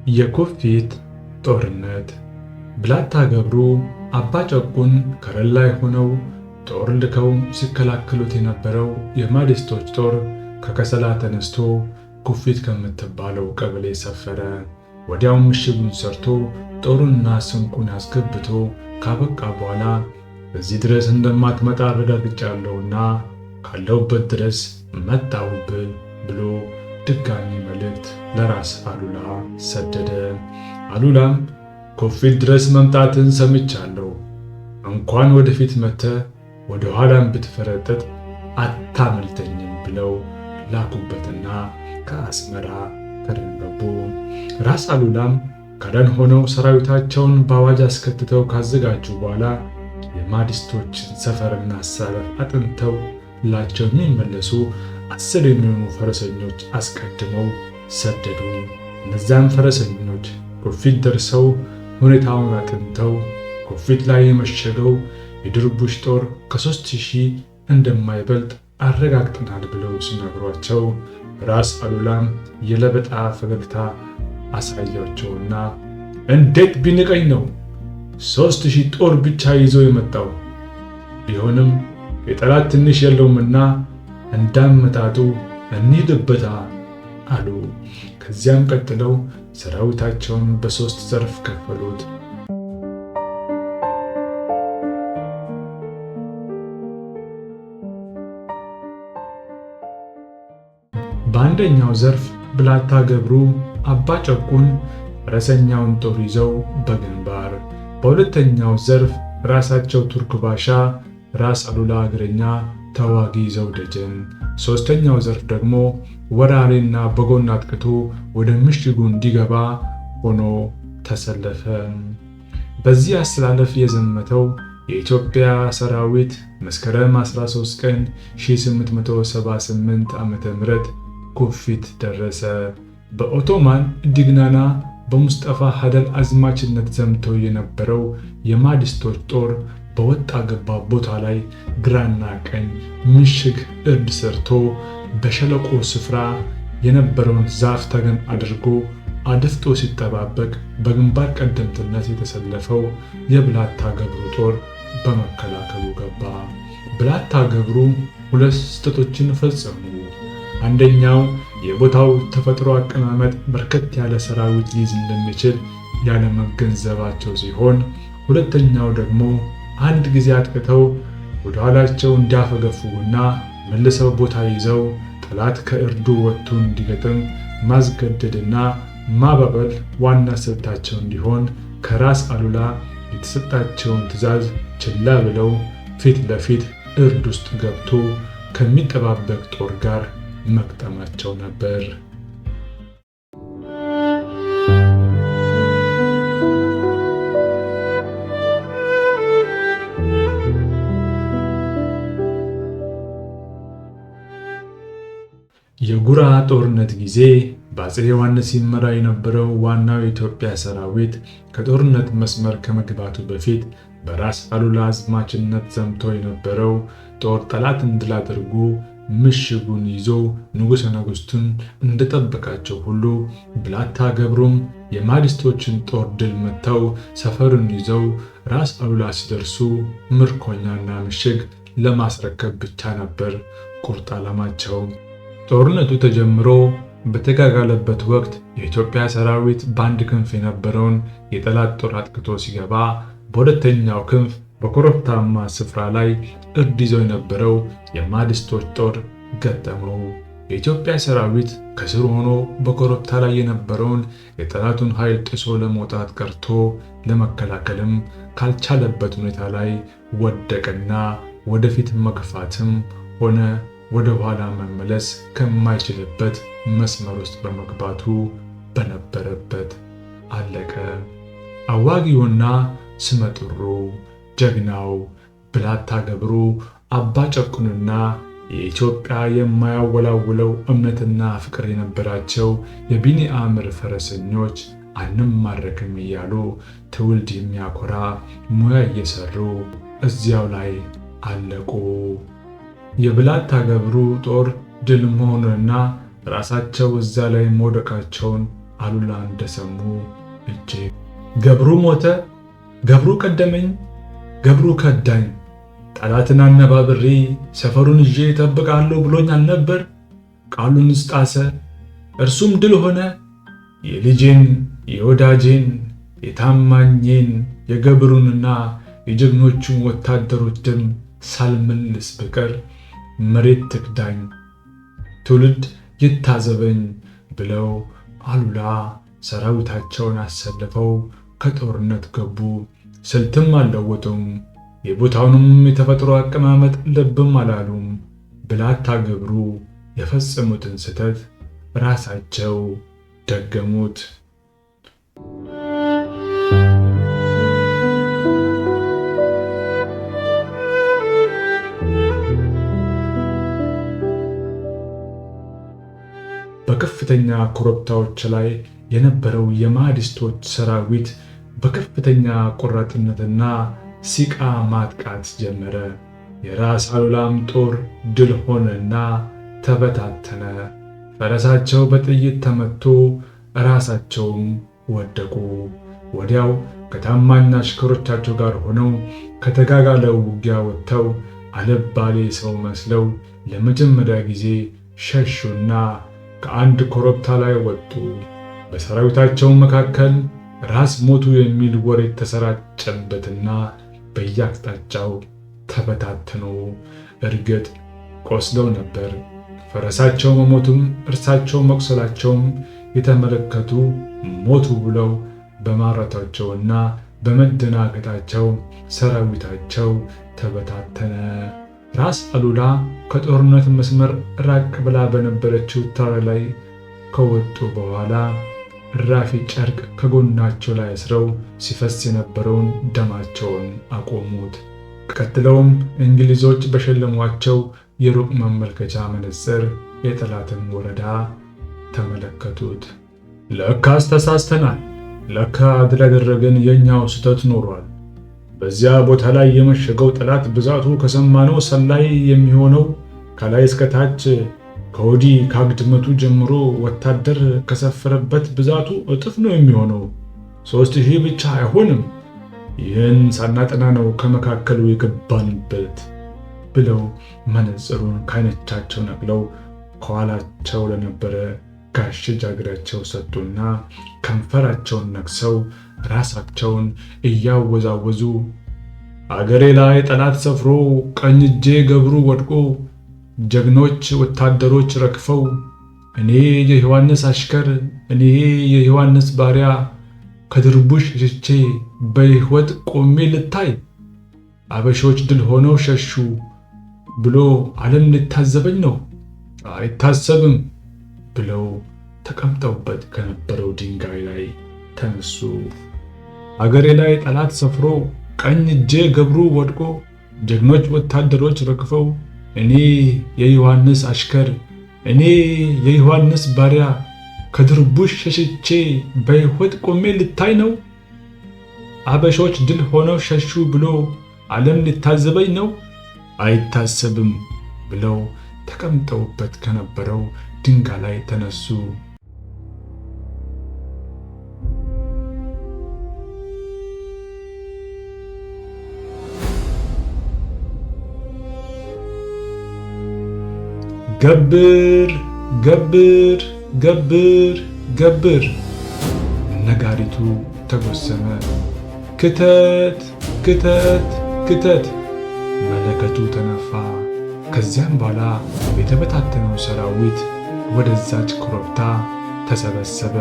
የኩፊት ጦርነት። ብላታ ገብሩ አባ ጨቁን ከረን ላይ ሆነው ጦር ልከው ሲከላከሉት የነበረው የማዲስቶች ጦር ከከሰላ ተነስቶ ኩፊት ከምትባለው ቀበሌ ሰፈረ። ወዲያውም ምሽጉን ሰርቶ ጦሩንና ስንቁን አስገብቶ ካበቃ በኋላ እዚህ ድረስ እንደማትመጣ አረጋግጫለሁና ካለሁበት ድረስ መጣሁብህ ብሎ ድጋሚ መልእክት ለራስ አሉላ ሰደደ። አሉላም ኩፊት ድረስ መምጣትን ሰምቻለሁ፣ እንኳን ወደፊት መጥተህ ወደ ኋላም ብትፈረጥጥ አታመልጠኝም ብለው ላኩበትና ከአስመራ ከደን ገቡ። ራስ አሉላም ከደን ሆነው ሰራዊታቸውን በአዋጅ አስከትተው ካዘጋጁ በኋላ የማዲስቶችን ሰፈርና አሰላለፍ አጥንተው ላቸው የሚመለሱ 10 የሚሆኑ ፈረሰኞች አስቀድመው ሰደዱ። እነዚያም ፈረሰኞች ኩፊት ደርሰው ሁኔታውን አጥንተው ኩፊት ላይ የመሸገው የድርቡሽ ጦር ከ3000 እንደማይበልጥ አረጋግጠናል ብለው ሲነግሯቸው ራስ አሉላም የለበጣ ፈገግታ አሳያቸውና እንዴት ቢንቀኝ ነው 3000 ጦር ብቻ ይዞ የመጣው? ቢሆንም የጠላት ትንሽ የለውምና እንዳመጣጡ እንሂድበታ አሉ። ከዚያም ቀጥለው ሰራዊታቸውን በ3 ዘርፍ ከፈሉት። በአንደኛው ዘርፍ ብላታ ገብሩ አባ ጨቁን ፈረሰኛውን ጦር ይዘው በግንባር፣ በሁለተኛው ዘርፍ ራሳቸው ቱርክ ባሻ ራስ አሉላ እግረኛ ተዋጊ ይዘው ደጀን፣ ሶስተኛው ዘርፍ ደግሞ ወራሪና በጎን አጥቅቶ ወደ ምሽጉ እንዲገባ ሆኖ ተሰለፈ። በዚህ አሰላለፍ የዘመተው የኢትዮጵያ ሰራዊት መስከረም 13 ቀን 1878 ዓ.ም ኩፊት ደረሰ። በኦቶማን ዲግናና በሙስጠፋ ሀደል አዝማችነት ዘምተው የነበረው የማዲስቶች ጦር በወጣ ገባ ቦታ ላይ ግራና ቀኝ ምሽግ እርድ ሰርቶ በሸለቆ ስፍራ የነበረውን ዛፍ ተገን አድርጎ አድፍጦ ሲጠባበቅ በግንባር ቀደምትነት የተሰለፈው የብላታ ገብሩ ጦር በመከላከሉ ገባ። ብላታ ገብሩ 2 ስህተቶችን ፈጸሙ። አንደኛው የቦታው ተፈጥሮ አቀማመጥ በርከት ያለ ሰራዊት ሊይዝ እንደሚችል ያለመገንዘባቸው ሲሆን፣ ሁለተኛው ደግሞ አንድ ጊዜ አጥቅተው ወደ ኋላቸው እንዲያፈገፍጉና መልሰው ቦታ ይዘው ጠላት ከእርዱ ወጥቶ እንዲገጥም ማስገደድና ማባበል ዋና ስልታቸው እንዲሆን ከራስ አሉላ የተሰጣቸውን ትዕዛዝ ችላ ብለው ፊት ለፊት እርድ ውስጥ ገብቶ ከሚጠባበቅ ጦር ጋር መቅጠማቸው ነበር። የጉራ ጦርነት ጊዜ በአፄ ዮሐንስ ይመራ የነበረው ዋናው የኢትዮጵያ ሰራዊት ከጦርነት መስመር ከመግባቱ በፊት በራስ አሉላ አዝማችነት ዘምቶ የነበረው ጦር ጠላትን ድል አድርጎ ምሽጉን ይዞ ንጉሠ ነገሥቱን እንደጠበቃቸው ሁሉ ብላታ ገብሩም የማዲስቶችን ጦር ድል መተው ሰፈሩን ይዘው ራስ አሉላ ሲደርሱ ምርኮኛና ምሽግ ለማስረከብ ብቻ ነበር ቁርጥ ዓላማቸው። ጦርነቱ ተጀምሮ በተጋጋለበት ወቅት የኢትዮጵያ ሰራዊት በአንድ ክንፍ የነበረውን የጠላት ጦር አጥቅቶ ሲገባ፣ በሁለተኛው ክንፍ በኮረብታማ ስፍራ ላይ እርድ ይዘው የነበረው የማዲስቶች ጦር ገጠመው። የኢትዮጵያ ሰራዊት ከስር ሆኖ በኮረብታ ላይ የነበረውን የጠላቱን ኃይል ጥሶ ለመውጣት ቀርቶ ለመከላከልም ካልቻለበት ሁኔታ ላይ ወደቀና ወደፊት መግፋትም ሆነ ወደ ኋላ መመለስ ከማይችልበት መስመር ውስጥ በመግባቱ በነበረበት አለቀ። አዋጊውና ስመጥሩ ጀግናው ብላታ ገብሩ አባ ጨቁንና የኢትዮጵያ የማያወላውለው እምነትና ፍቅር የነበራቸው የቢኒአምር ፈረሰኞች አንማረክም እያሉ ትውልድ የሚያኮራ ሙያ እየሰሩ እዚያው ላይ አለቁ። የብላታ ገብሩ ጦር ድል መሆኑንና ራሳቸው እዛ ላይ መውደቃቸውን አሉላ እንደሰሙ እጅግ ገብሩ ሞተ፣ ገብሩ ቀደመኝ፣ ገብሩ ከዳኝ፣ ጠላትን አነባብሬ ሰፈሩን ይዤ እጠብቃለሁ ብሎኝ አልነበር? ቃሉንስ ጣሰ፣ እርሱም ድል ሆነ። የልጄን የወዳጄን የታማኜን የገብሩንና የጀግኖቹን ወታደሮች ደም ሳልመልስ በቀር መሬት ትክዳኝ፣ ትውልድ ይታዘበኝ ብለው አሉላ ሰራዊታቸውን አሰልፈው ከጦርነት ገቡ። ስልትም አልለወጡም። የቦታውንም የተፈጥሮ አቀማመጥ ልብም አላሉም። ብላታ ገብሩ የፈጸሙትን ስህተት ራሳቸው ደገሙት። በከፍተኛ ኮረብታዎች ላይ የነበረው የማህዲስቶች ሰራዊት በከፍተኛ ቆራጥነትና ሲቃ ማጥቃት ጀመረ። የራስ አሉላም ጦር ድል ሆነና ተበታተነ። ፈረሳቸው በጥይት ተመቶ ራሳቸውም ወደቁ። ወዲያው ከታማኝ አሽከሮቻቸው ጋር ሆነው ከተጋጋለው ውጊያ ወጥተው አልባሌ ሰው መስለው ለመጀመሪያ ጊዜ ሸሹና ከአንድ ኮረብታ ላይ ወጡ። በሰራዊታቸው መካከል ራስ ሞቱ የሚል ወሬ ተሰራጨበትና በየአቅጣጫው ተበታተኑ። እርግጥ ቆስለው ነበር። ፈረሳቸው መሞቱም እርሳቸው መቁሰላቸውም የተመለከቱ ሞቱ ብለው በማረታቸውና በመደናገጣቸው ሰራዊታቸው ተበታተነ። ራስ አሉላ ከጦርነት መስመር ራቅ ብላ በነበረችው ተራራ ላይ ከወጡ በኋላ እራፊ ጨርቅ ከጎናቸው ላይ አስረው ሲፈስ የነበረውን ደማቸውን አቆሙት። ቀጥለውም እንግሊዞች በሸለሟቸው የሩቅ መመልከቻ መነጽር የጠላትን ወረዳ ተመለከቱት። ለካስ ተሳስተናል። ለካ ድል ያደረገን የኛው ስህተት ኖሯል። በዚያ ቦታ ላይ የመሸገው ጠላት ብዛቱ ከሰማነው ሰላይ የሚሆነው ከላይ እስከ ታች ከወዲህ ከአግድመቱ ጀምሮ ወታደር ከሰፈረበት ብዛቱ እጥፍ ነው የሚሆነው። 3000 ብቻ አይሆንም። ይህን ሳናጠና ነው ከመካከሉ የገባንበት ብለው መነጽሩን ከዓይኖቻቸው ነቅለው ከኋላቸው ለነበረ ጋሽ ጃግሬያቸው ሰጡና ከንፈራቸውን ነክሰው ራሳቸውን እያወዛወዙ አገሬ ላይ ጠላት ሰፍሮ ቀኝ እጄ ገብሩ ወድቆ ጀግኖች ወታደሮች ረግፈው እኔ የዮሐንስ አሽከር እኔ የዮሐንስ ባሪያ ከድርቡሽ ሸሽቼ በሕይወት ቆሜ ልታይ አበሾች ድል ሆነው ሸሹ ብሎ ዓለም ሊታዘበኝ ነው? አይታሰብም ብለው ተቀምጠውበት ከነበረው ድንጋይ ላይ ተነሱ። አገሬ ላይ ጠላት ሰፍሮ ቀኝ እጄ ገብሩ ወድቆ ጀግኖች ወታደሮች ረግፈው እኔ የዮሐንስ አሽከር እኔ የዮሐንስ ባሪያ ከድርቡሽ ሸሽቼ በሕይወት ቆሜ ልታይ ነው? አበሾች ድል ሆነው ሸሹ ብሎ ዓለም ሊታዘበኝ ነው? አይታሰብም ብለው ተቀምጠውበት ከነበረው ድንጋይ ላይ ተነሱ። ገብር ገብር ገብር ገብር ነጋሪቱ ተጎሰመ። ክተት ክተት ክተት መለከቱ ተነፋ። ከዚያም በኋላ የተበታተነው ሰራዊት ወደዛች ኮረብታ ተሰበሰበ።